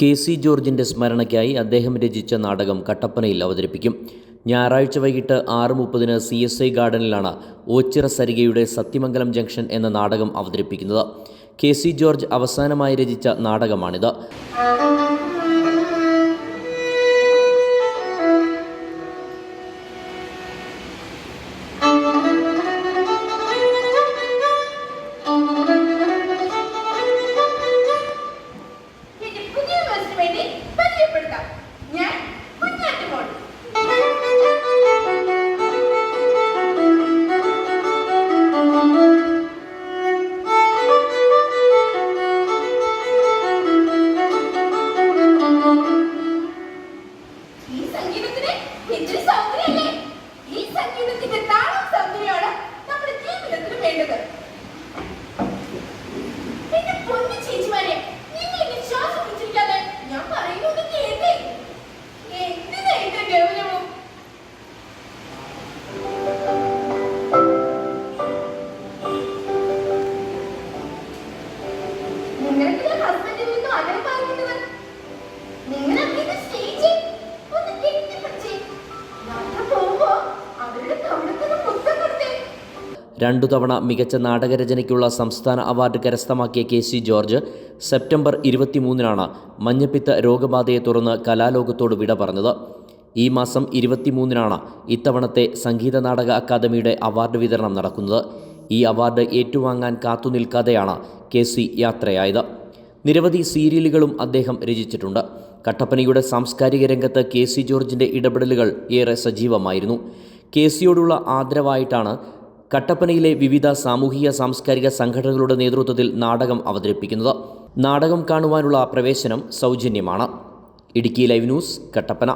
K C. ജോർജിന്റെ സ്മരണയ്ക്കായി അദ്ദേഹം രചിച്ച നാടകം കട്ടപ്പനയിൽ അവതരിപ്പിക്കും. ഞായറാഴ്ച വൈകിട്ട് 6:30 CSI ഗാർഡനിലാണ് ഓച്ചിറ സരികയുടെ സത്യമംഗലം ജംഗ്ഷൻ എന്ന നാടകം അവതരിപ്പിക്കുന്നത്. കെ.സി. ജോർജ് അവസാനമായി രചിച്ച നാടകമാണിത്. രണ്ടു തവണ മികച്ച നാടകരചനയ്ക്കുള്ള സംസ്ഥാന അവാർഡ് കരസ്ഥമാക്കിയ കെ.സി. ജോർജ് സെപ്റ്റംബർ 23 മഞ്ഞപ്പിത്ത രോഗബാധയെ തുടർന്ന് കലാലോകത്തോട് വിട പറഞ്ഞത്. ഈ മാസം 23 ഇത്തവണത്തെ സംഗീത നാടക അക്കാദമിയുടെ അവാർഡ് വിതരണം നടക്കുന്നത്. ഈ അവാർഡ് ഏറ്റുവാങ്ങാൻ കാത്തുനിൽക്കാതെയാണ് കെ.സി. യാത്രയായത്. നിരവധി സീരിയലുകളും അദ്ദേഹം രചിച്ചിട്ടുണ്ട്. കട്ടപ്പനയുടെ സാംസ്കാരിക രംഗത്ത് കെ.സി. ജോർജിൻ്റെ ഇടപെടലുകൾ ഏറെ സജീവമായിരുന്നു. കെ.സിയോടുള്ള ആദരവായിട്ടാണ് കട്ടപ്പനയിലെ വിവിധ സാമൂഹിക സാംസ്കാരിക സംഘടനകളുടെ നേതൃത്വത്തിൽ നാടകം അവതരിപ്പിക്കുന്നത്. നാടകം കാണുവാനുള്ള പ്രവേശനം സൗജന്യമാണ്. Idukki live news, Kattappana.